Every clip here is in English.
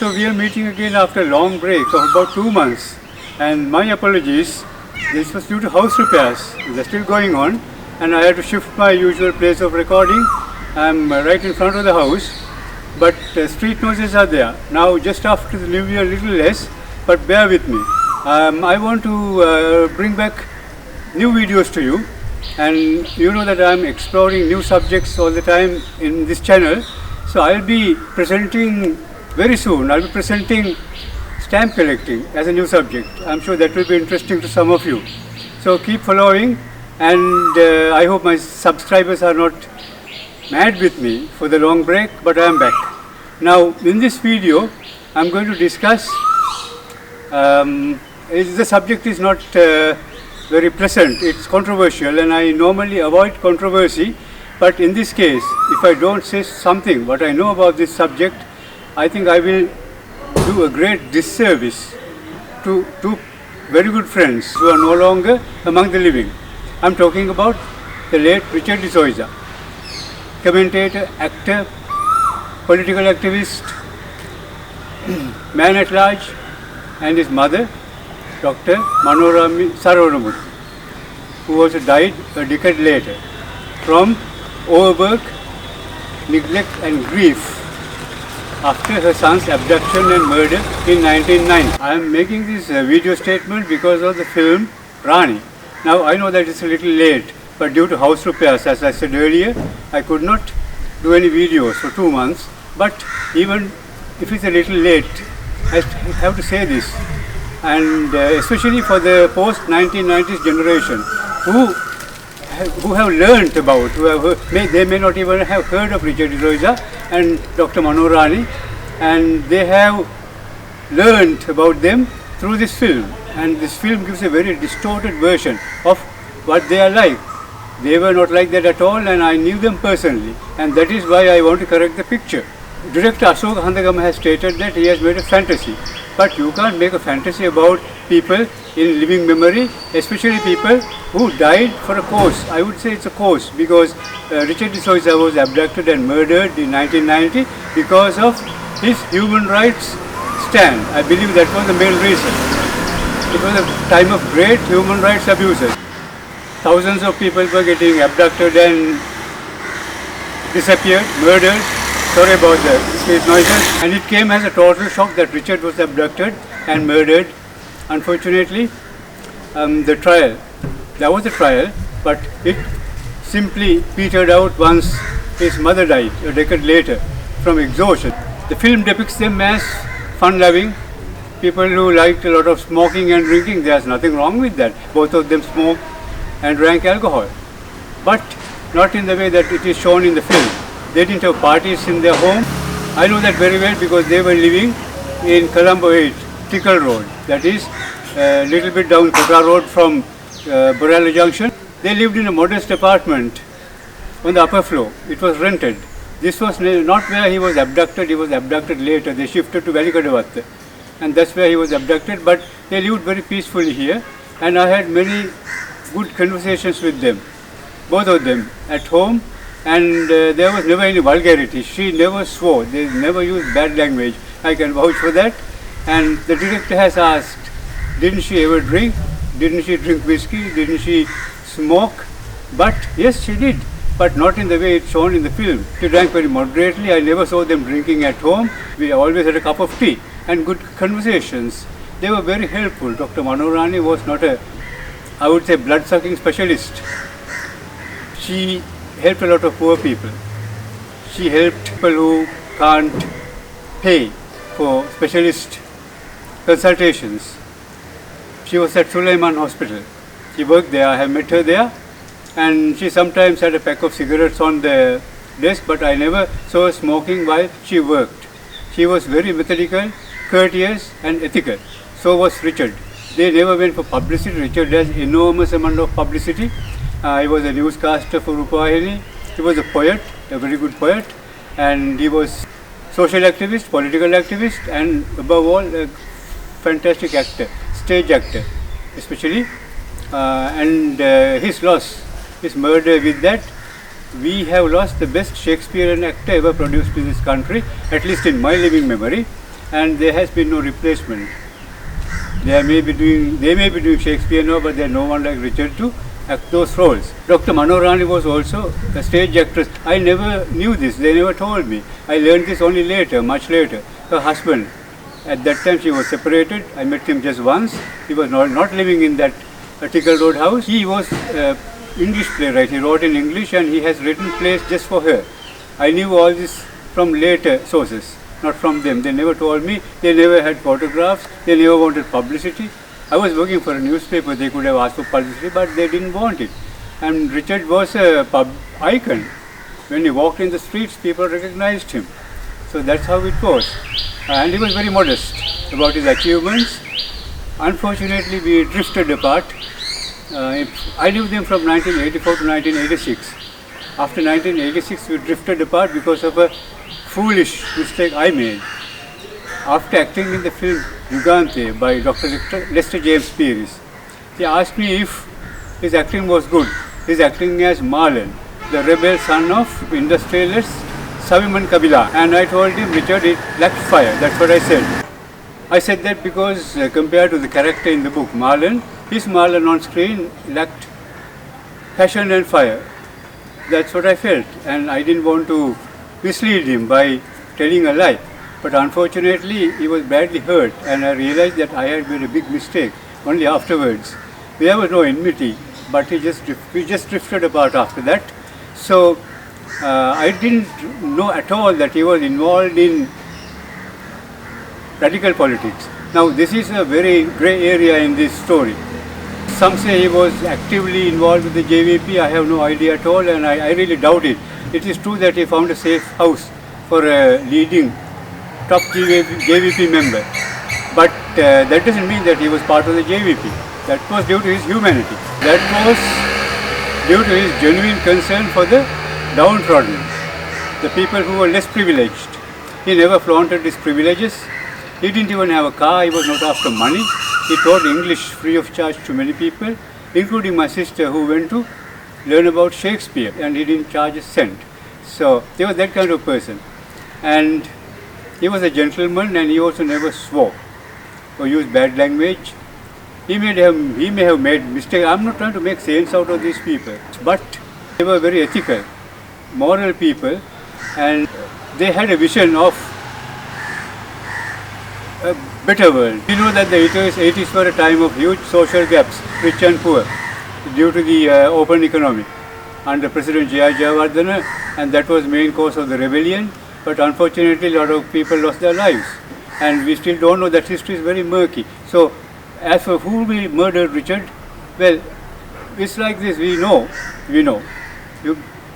So we are meeting again after a long break of about 2 months. And my apologies, this was due to house repairs. They're still going on and I had to shift my usual place of recording. I'm right in front of the house, but street noises are there. Now just after the new year, a little less, but bear with me. I want to bring back new videos to you, and you know that I'm exploring new subjects all the time in this channel. So I'll be presenting very soon. I'll be presenting stamp collecting as a new subject. I'm sure that will be interesting to some of you. So keep following, and I hope my subscribers are not mad with me for the long break, but I am back. Now in this video I'm going to discuss, the subject is not very pleasant, it's controversial, and I normally avoid controversy, but in this case, if I don't say something what I know about this subject, I think I will do a great disservice to two very good friends who are no longer among the living. I'm talking about the late Richard de Zoysa, commentator, actor, political activist, man at large, and his mother, Dr. Manorani Saravanamuttu, who also died a decade later from overwork, neglect and grief after her son's abduction and murder in 1990. I am making this video statement because of the film Rani. Now I know that it's a little late, but due to house repairs, as I said earlier, I could not do any videos for 2 months. But even if it's a little late, I have to say this, and especially for the post-1990s generation who have learnt about, they may not even have heard of Richard de Zoysa and Dr. Manorani, and they have learnt about them through this film. And this film gives a very distorted version of what they are like. They were not like that at all, and I knew them personally, and that is why I want to correct the picture. Director Asoka Handagama has stated that he has made a fantasy, but you can't make a fantasy about people in living memory, especially people who died for a cause. I would say it's a cause, because Richard de Zoysa was abducted and murdered in 1990 because of his human rights stand. I believe that was the main reason. It was a time of great human rights abuses. Thousands of people were getting abducted and disappeared, murdered. Sorry about the street noises. And it came as a total shock that Richard was abducted and murdered. Unfortunately, there was a trial, but it simply petered out once his mother died a decade later from exhaustion. The film depicts them as fun-loving people who liked a lot of smoking and drinking. There's nothing wrong with that. Both of them smoked and drank alcohol, but not in the way that it is shown in the film. They didn't have parties in their home. I know that very well because they were living in Colombo 8, Tickle Road, that is a little bit down Kota Road from Borella Junction. They lived in a modest apartment on the upper floor. It was rented. This was not where he was abducted later. They shifted to Velikadavattu, and that's where he was abducted, but they lived very peacefully here, and I had many good conversations with them, both of them, at home, and there was never any vulgarity. She never swore, they never used bad language. I can vouch for that. And the director has asked, didn't she ever drink? Didn't she drink whiskey? Didn't she smoke? But yes, she did, but not in the way it's shown in the film. She drank very moderately. I never saw them drinking at home. We always had a cup of tea and good conversations. They were very helpful. Dr. Manorani was not a, I would say, blood-sucking specialist. She helped a lot of poor people. She helped people who can't pay for specialist consultations. She was at Sulaiman Hospital. She worked there. I have met her there, and she sometimes had a pack of cigarettes on the desk, but I never saw her smoking while she worked. She was very methodical, courteous and ethical. So was Richard. They never went for publicity. Richard has enormous amount of publicity. He was a newscaster for Rupahini. He was a poet, a very good poet, and he was social activist, political activist, and above all a fantastic actor, stage actor especially. His loss, his murder, with that we have lost the best Shakespearean actor ever produced in this country, at least in my living memory. and there has been no replacement. They may be doing Shakespeare now, but there is no one like Richard to act those roles. Dr. Manorani was also a stage actress. I never knew this. They never told me. I learned this only later, much later. Her husband, at that time she was separated. I met him just once. He was not living in that Tickle Road house. He was English playwright. He wrote in English and he has written plays just for her. I knew all this from later sources, not from them. They never told me. They never had photographs. They never wanted publicity. I was working for a newspaper. They could have asked for publicity, but they didn't want it. And Richard was a pub icon. When he walked in the streets, people recognized him. So that's how it was. And he was very modest about his achievements. Unfortunately, we drifted apart. I knew them from 1984 to 1986. After 1986, we drifted apart because of a foolish mistake I made. After acting in the film Yugante by Dr. Lester James Pierce, he asked me if his acting was good. His acting as Marlon, the rebel son of industrialist Saviman Kabila. And I told him, Richard, it lacked fire. That's what I said. I said that because compared to the character in the book, Marlon, his Marlon on screen lacked passion and fire. That's what I felt, and I didn't want to mislead him by telling a lie. But unfortunately, he was badly hurt, and I realized that I had made a big mistake only afterwards. There was no enmity, but we just drifted apart after that. So I didn't know at all that he was involved in radical politics. Now, this is a very grey area in this story. Some say he was actively involved with the JVP. I have no idea at all, and I really doubt it. It is true that he found a safe house for a leading top JVP member. But that doesn't mean that he was part of the JVP. That was due to his humanity. That was due to his genuine concern for the downtrodden, the people who were less privileged. He never flaunted his privileges. He didn't even have a car. He was not after money. He taught English free of charge to many people, including my sister who went to learn about Shakespeare, and he didn't charge a cent. So he was that kind of person. And he was a gentleman, and he also never swore or used bad language. He may have made mistakes. I'm not trying to make saints out of these people, but they were very ethical, moral people, and they had a vision of a better world. We know that the 80s were a time of huge social gaps, rich and poor, due to the open economy under President J.I. Jayawardena, and that was main cause of the rebellion. But unfortunately, a lot of people lost their lives, and we still don't know. That history is very murky. So, as for who we murdered Richard, well, it's like this. We know,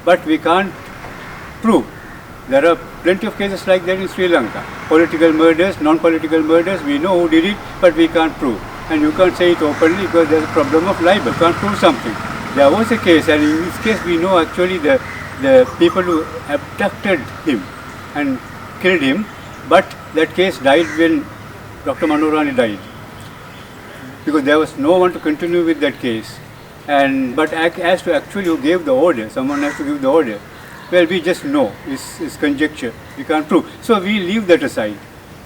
but we can't prove. There are plenty of cases like that in Sri Lanka. Political murders, non-political murders, we know who did it, but we can't prove. And you can't say it openly because there's a problem of libel. You can't prove something. There was a case, and in this case we know actually the people who abducted him and killed him, but that case died when Dr. Manorani died, because there was no one to continue with that case. But as to actually who gave the order, someone has to give the order. Well, we just know, it's conjecture, we can't prove. So we leave that aside.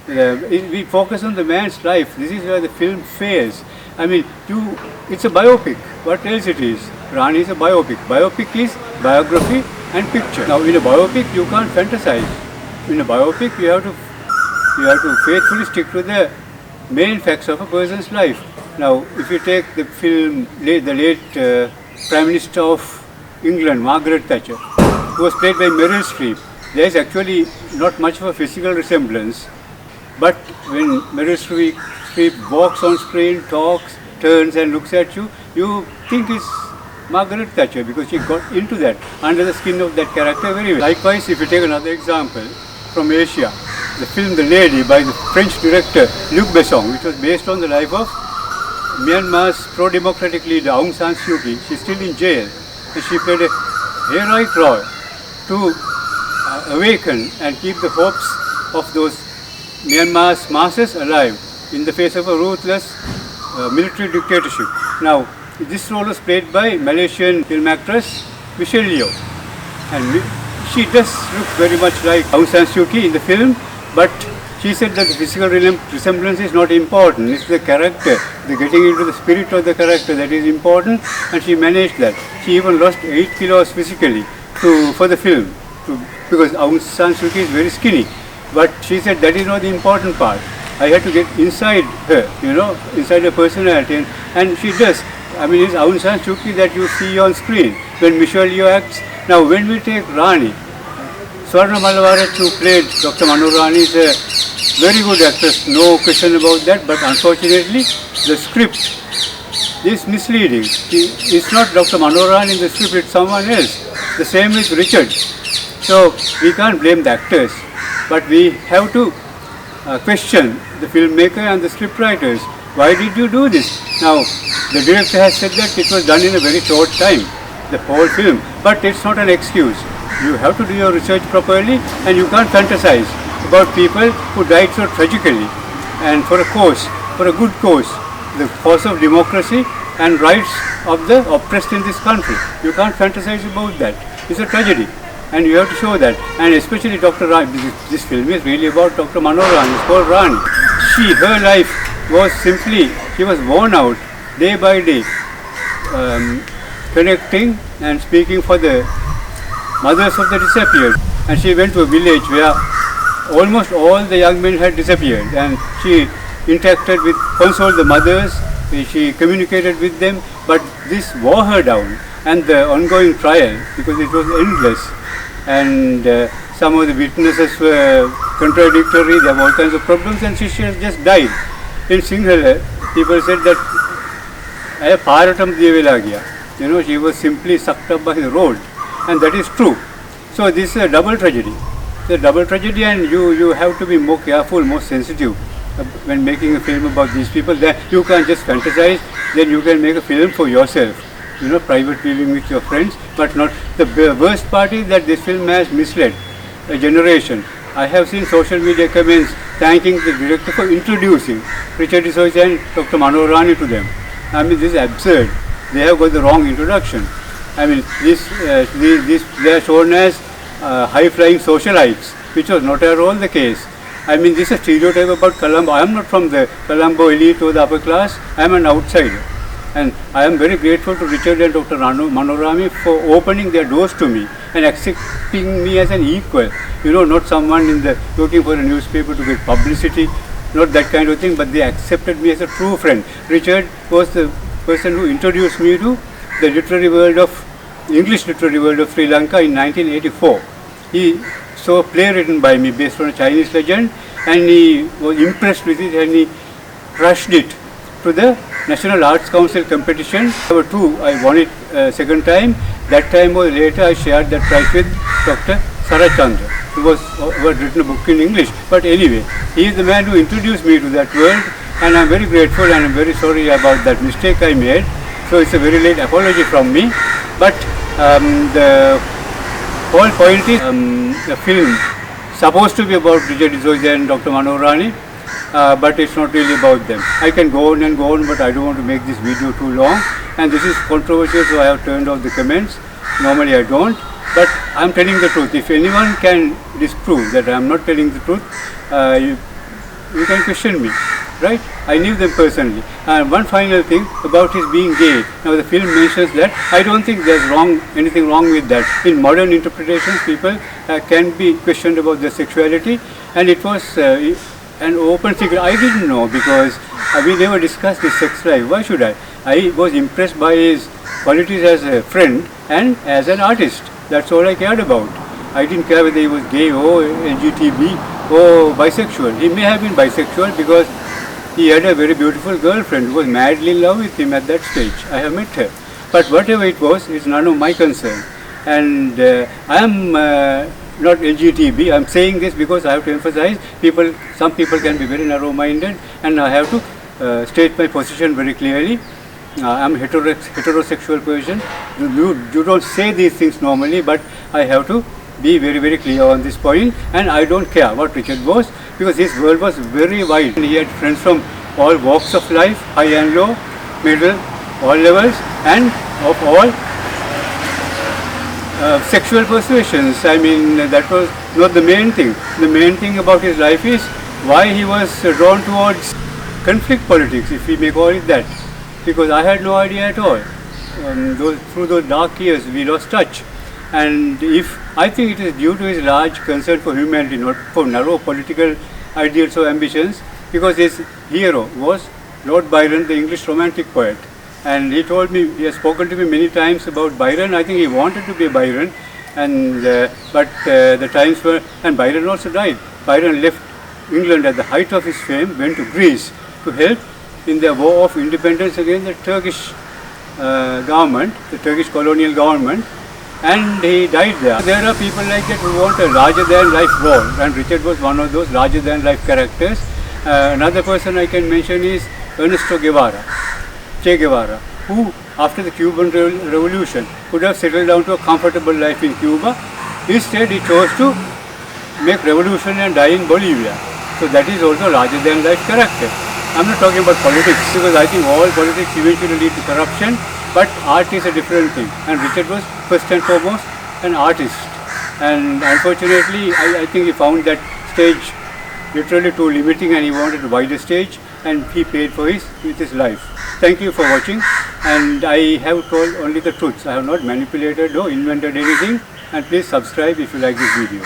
We focus on the man's life. This is where the film fails. I mean, it's a biopic. What else it is? Rani is a biopic. Biopic is biography and picture. Now, in a biopic, you can't fantasize. In a biopic, you have to faithfully stick to the main facts of a person's life. Now, if you take the film, the late Prime Minister of England, Margaret Thatcher, who was played by Meryl Streep, there is actually not much of a physical resemblance. But when Meryl Streep walks on screen, talks, turns and looks at you, you think it's Margaret Thatcher, because she got into that, under the skin of that character very well. Likewise, if you take another example from Asia, the film The Lady by the French director Luc Besson, which was based on the life of Myanmar's pro-democratic leader Aung San Suu Kyi. She's still in jail, and she played a heroic role to awaken and keep the hopes of those Myanmar's masses alive in the face of a ruthless military dictatorship. Now, this role was played by Malaysian film actress Michelle Yeoh, and she does look very much like Aung San Suu Kyi in the film, but She said that the physical resemblance is not important, it's the character, the getting into the spirit of the character that is important, and she managed that. She even lost 8 kilos physically for the film, because Aung San Suu Kyi is very skinny. But she said that is not the important part. I had to get inside her, inside her personality, and she does. I mean, it's Aung San Suu Kyi that you see on screen when Michelle Yeoh acts. Now, when we take Rani, Swarna Malawarat, who played Dr. Manorani, is a very good actress, no question about that, but unfortunately, the script is misleading. It's not Dr. Manorani in the script, it's someone else. The same with Richard. So, we can't blame the actors, but we have to question the filmmaker and the scriptwriters. Why did you do this? Now, the director has said that it was done in a very short time, the whole film, but it's not an excuse. You have to do your research properly, and you can't fantasize about people who died so tragically and for a cause, for a good cause, the cause of democracy and rights of the oppressed in this country. You can't fantasize about that. It's a tragedy, and you have to show that. And especially Dr. Rani, this film is really about Dr. Manorani. It's called Rani. Her life was simply, she was worn out day by day, connecting and speaking for the mothers of the disappeared. And she went to a village where almost all the young men had disappeared, and she interacted with, consoled the mothers, she communicated with them, but this wore her down. And the ongoing trial, because it was endless, and some of the witnesses were contradictory, there were all kinds of problems, and she just died. In Sinhala, people said that she was simply sucked up by the road. And that is true. So this is a double tragedy. It's a double tragedy, and you have to be more careful, more sensitive when making a film about these people. That you can't just fantasize, then you can make a film for yourself, private viewing with your friends, but not. The worst part is that this film has misled a generation. I have seen social media comments thanking the director for introducing Richard de Zoysa and Dr. Manorani to them. I mean, this is absurd. They have got the wrong introduction. I mean, they are shown as high-flying socialites, which was not at all the case. I mean, this is a stereotype about Colombo. I am not from the Colombo elite or the upper class. I am an outsider. And I am very grateful to Richard and Dr. Manorani for opening their doors to me and accepting me as an equal. Not someone looking for a newspaper to get publicity, not that kind of thing, but they accepted me as a true friend. Richard was the person who introduced me to the English literary world of Sri Lanka in 1984. He saw a play written by me based on a Chinese legend, and he was impressed with it, and he rushed it to the National Arts Council competition. There were two. I won it second time. That time or later I shared that prize with Dr. Sarachandra, who had written a book in English. But anyway, he is the man who introduced me to that world, and I am very grateful, and I am very sorry about that mistake I made. So it's a very late apology from me. But the whole point is the film supposed to be about Richard de Zoysa and Dr. Manorani, but it's not really about them. I can go on and go on, but I don't want to make this video too long. And this is controversial, so I have turned off the comments. Normally I don't, but I'm telling the truth. If anyone can disprove that I'm not telling the truth, you can question me, right? I knew them personally. And one final thing about his being gay. Now the film mentions that. I don't think there's anything wrong with that. In modern interpretations, people can be questioned about their sexuality, and it was an open secret. I didn't know, because we never discussed his sex life. Why should I? I was impressed by his qualities as a friend and as an artist. That's all I cared about. I didn't care whether he was gay or LGTB or bisexual. He may have been bisexual because he had a very beautiful girlfriend who was madly in love with him at that stage. I have met her. But whatever it was, it's none of my concern. And I am not LGTB. I'm saying this because I have to emphasize some people can be very narrow-minded, and I have to state my position very clearly. I'm a heterosexual person. You don't say these things normally, but I have to be very, very clear on this point, and I don't care what Richard was, because his world was very wide. He had friends from all walks of life, high and low, middle, all levels, and of all sexual persuasions. I mean, that was not the main thing. The main thing about his life is why he was drawn towards conflict politics, if we may call it that, because I had no idea at all. Through those dark years, we lost touch. And I think it is due to his large concern for humanity, not for narrow political ideals or ambitions, because his hero was Lord Byron, the English romantic poet. And he told me, he has spoken to me many times about Byron. I think he wanted to be a Byron, and but the times were, and Byron also died. Byron left England at the height of his fame, went to Greece to help in the war of independence against the Turkish government, the Turkish colonial government, and he died there. There are people like that who want a larger-than-life role, and Richard was one of those larger-than-life characters. Another person I can mention is Ernesto Guevara, Che Guevara, who after the Cuban Revolution could have settled down to a comfortable life in Cuba. Instead, he chose to make revolution and die in Bolivia. So that is also larger-than-life character. I'm not talking about politics, because I think all politics eventually lead to corruption, but art is a different thing. And Richard was first and foremost an artist. And unfortunately, I think he found that stage literally too limiting, and he wanted a wider stage, and he paid for with his life. Thank you for watching, and I have told only the truths. I have not manipulated or invented anything, and please subscribe if you like this video.